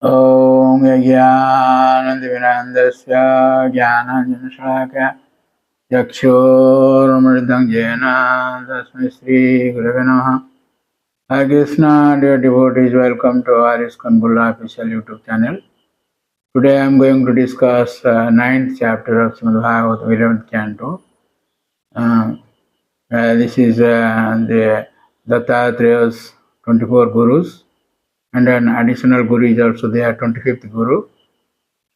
ॐ ज्ञानतिमिरान्धस्य ज्ञानाञ्जनशलाकया चक्षुरुन्मिलितं येन तस्मै श्रीगुरवे नमः. Hare Krishna, dear devotees, welcome to our ISKCON Bulla official YouTube channel. Today I am going to discuss 9th chapter of Srimad Bhagavatam, 11th canto. This is the Dattatraya's 24 gurus, and an additional guru is also there, 25th guru.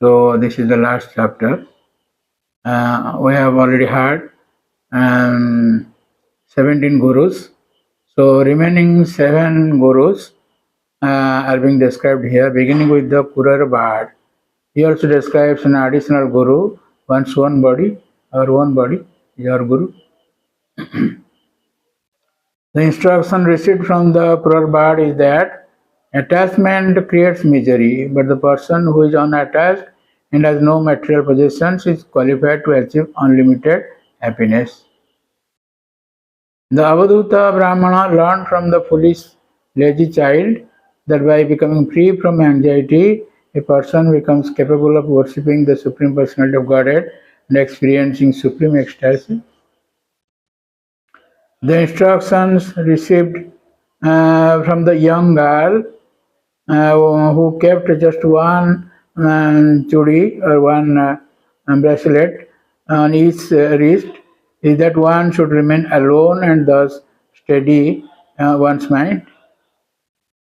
So this is the last chapter. We have already heard 17 gurus. So remaining 7 gurus are being described here, beginning with the Kurar Bard. He also describes an additional guru, one's own body, our own body is our guru. The instruction received from the Kurar Bard is that attachment creates misery, but the person who is unattached and has no material possessions is qualified to achieve unlimited happiness. The Avadhuta Brahmana learned from the foolish, lazy child that by becoming free from anxiety, a person becomes capable of worshipping the Supreme Personality of Godhead and experiencing supreme ecstasy. The instructions received from the young girl who kept just one chudi or one bracelet on each wrist is that one should remain alone and thus steady one's mind.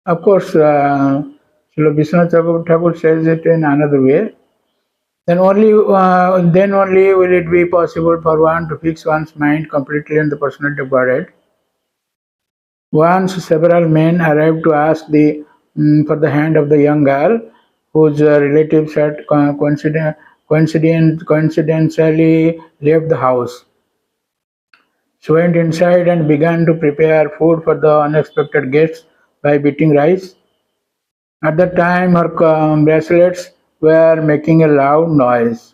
Of course, Srila Vishwanath Thakur says it in another way. Then only will it be possible for one to fix one's mind completely on the personality of Godhead. Once several men arrived to ask for the hand of the young girl, whose relatives had coincidentally left the house. She went inside and began to prepare food for the unexpected guests by beating rice. At that time, her bracelets were making a loud noise,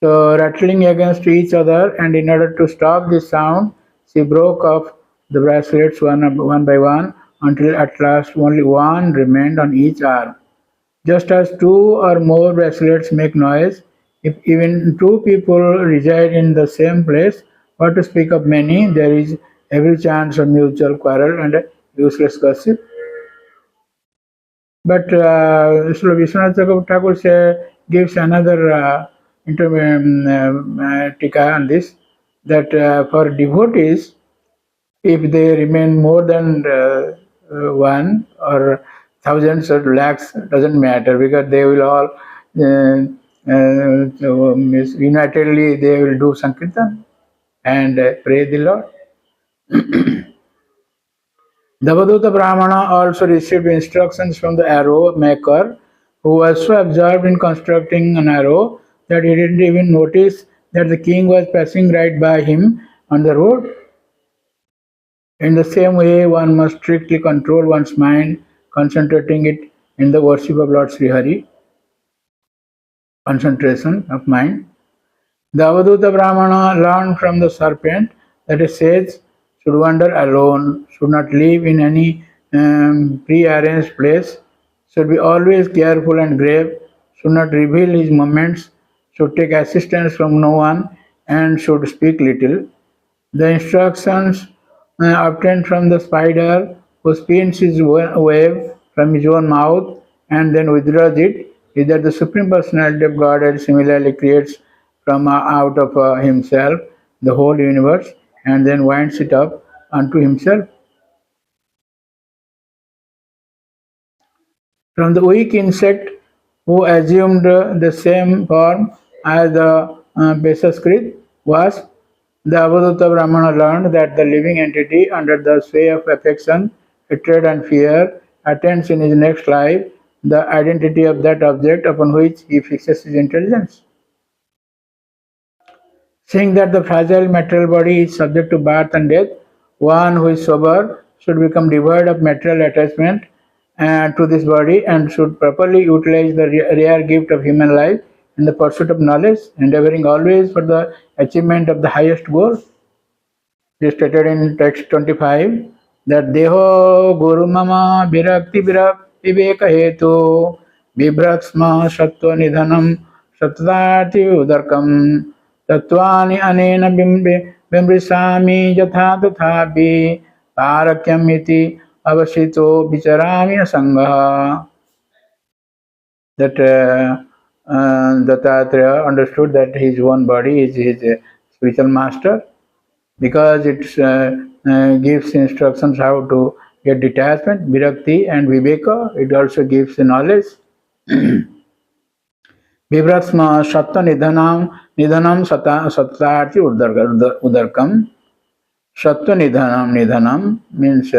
so rattling against each other, and in order to stop this sound, she broke off the bracelets one by one until at last only one remained on each arm. Just as 2 or more bracelets make noise, if even 2 people reside in the same place, what to speak of many, there is every chance of mutual quarrel and useless gossip. But Srila Vishwanath Thakur gives another tika on this, that for devotees, if they remain more than one or thousands or lakhs, doesn't matter, because they will all unitedly they will do Sankirtan and pray the Lord. The Avadhuta Brahmana also received instructions from the arrow maker, who was so absorbed in constructing an arrow that he didn't even notice that the king was passing right by him on the road. In the same way, one must strictly control one's mind, concentrating it in the worship of Lord Sri Hari. Concentration of mind. The Avadhuta Brahmana learned from the serpent that a sage should wander alone, should not live in any pre-arranged place, should be always careful and grave, should not reveal his movements, should take assistance from no one, and should speak little. The instructions obtained from the spider, who spins his web from his own mouth and then withdraws it, is that the Supreme Personality of Godhead similarly creates from out of himself the whole universe and then winds it up unto himself. From the weak insect who assumed the same form as the Pesaskrit wasp, the Avadhuta Brahmana learned that the living entity under the sway of affection, hatred and fear attains in his next life the identity of that object upon which he fixes his intelligence. Seeing that the fragile material body is subject to birth and death, one who is sober should become devoid of material attachment to this body and should properly utilize the rare gift of human life in the pursuit of knowledge, endeavoring always for the achievement of the highest goal. It is stated in text 25 that Deho Guru Mama Virakti Viveka Hetu बिभ्रत्स्म सत्त्वनिधनं सतताति उदर्कं तत्त्वानि अनेन बिम्बिसामि यथा तथापि पारक्यम् इति अवसितो विचरामि असङ्गः. That Dattatreya understood that his own body is his spiritual master, because it gives instructions how to get detachment, virakti and viveka. It also gives knowledge. Vivrasma satta nidhanam sattati udarkam. Sattva nidhanam means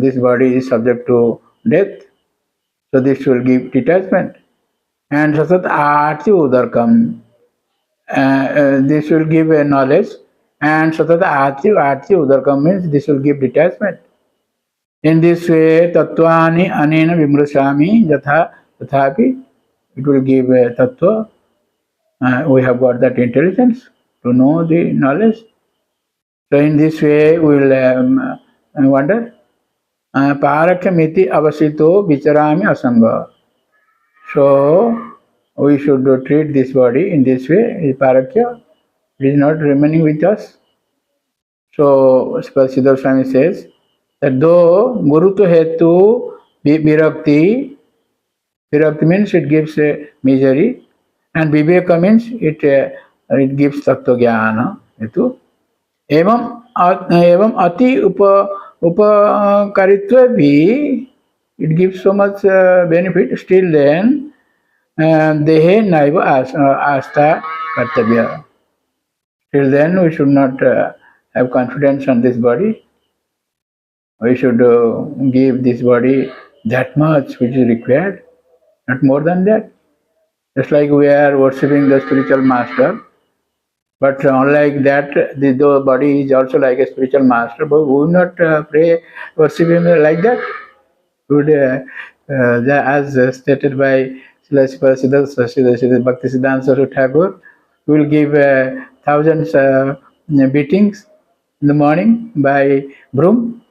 this body is subject to death, so this will give detachment. And satat arti udarkam, this will give a knowledge. And satat arti udarkam means this will give detachment. In this way, tattvani anena vimrasami yatha tathapi, it will give a tattva. We have got that intelligence to know the knowledge. So in this way, we will wonder. Parakamiti avasito vicharami asanga. So we should treat this body in this way. Parakya, it is not remaining with us. So Siddhar Swami says that though Guruto Hetu Virakti, Virakti means it gives a misery, and Viveka means it gives Tattva Jnana. Evam ati upakaritva bhi, it gives so much benefit. Still then, dehe naiva asta kartavya. Till then, we should not have confidence on this body. We should give this body that much which is required, not more than that. Just like we are worshipping the spiritual master, but unlike that, the body is also like a spiritual master, but we will not pray, worship him like that. We would, as stated by Srila Bhaktisiddhanta Saraswati Thakur, we will give thousands beatings in the morning by broom,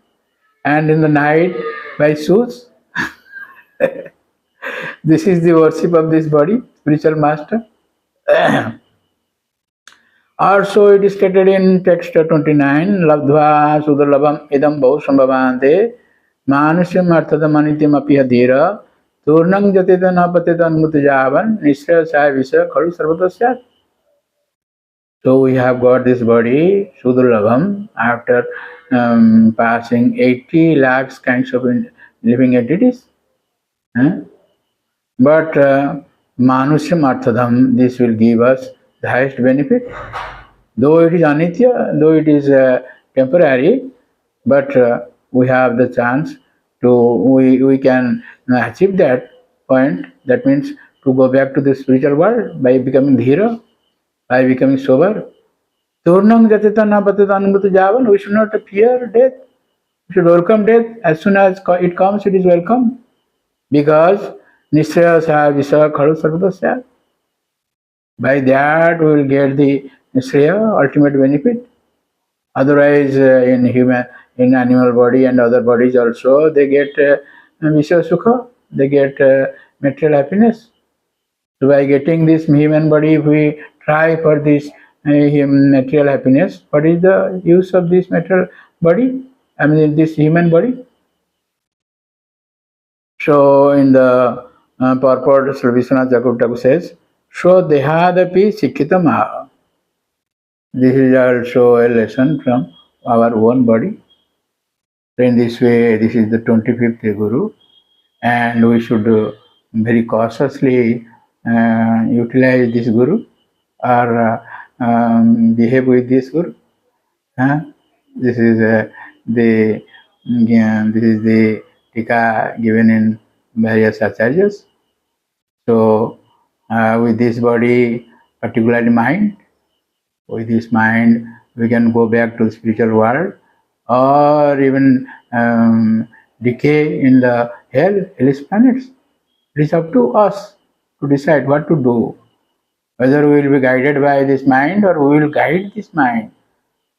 and in the night by shoes. This is the worship of this body, spiritual master. Also, it is stated in text 29, Labdhva Sudalabham Idam Bhav Sambhavante Manusyam Arthadam Anityam Apiha Dhira Turnang Jatita Napatita Anmutajavan Nishraya Sai Visa Khalu Sarvatasyat. So we have got this body, Sudalabham, after passing 80 lakhs kinds of living entities. But Manusyam Arthadam, this will give us the highest benefit. Though it is anitya, though it is temporary, but we have the chance to, we can achieve that point. That means to go back to the spiritual world by becoming dhira, by becoming sober. Turnang jatita napatita anumbuta javan, we should not fear death. We should welcome death. As soon as it comes, it is welcome. Because nishraya sa visa khalu sarvadasya. By that we will get the Shraya, ultimate benefit. Otherwise, in animal body and other bodies also, they get Vishwa Sukha, they get material happiness. So by getting this human body, if we try for this material happiness, what is the use of this material body? I mean, this human body. So in the purport, Sri Vishwanath Thakur says, "So dehadapi sikhitam." This is also a lesson from our own body. So in this way, this is the 25th Guru, and we should very cautiously utilize this Guru, or behave with this Guru. This is the tika given in various acharyas. So with this body, particularly mind, with this mind, we can go back to the spiritual world, or even decay in the hellish planets. It is up to us to decide what to do. Whether we will be guided by this mind or we will guide this mind.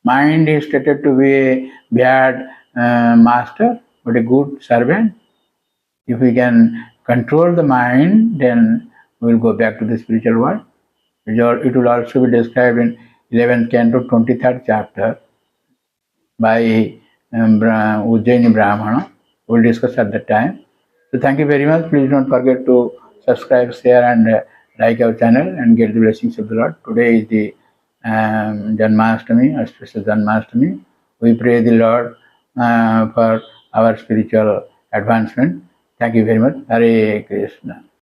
Mind is stated to be a bad master, but a good servant. If we can control the mind, then we will go back to the spiritual world. It will also be described in 11th canto, 23rd chapter by Ujjaini Brahmana. We'll discuss at that time. So thank you very much. Please don't forget to subscribe, share, and like our channel and get the blessings of the Lord. Today is the Janmashtami, a special Janmashtami. We pray the Lord for our spiritual advancement. Thank you very much. Hare Krishna.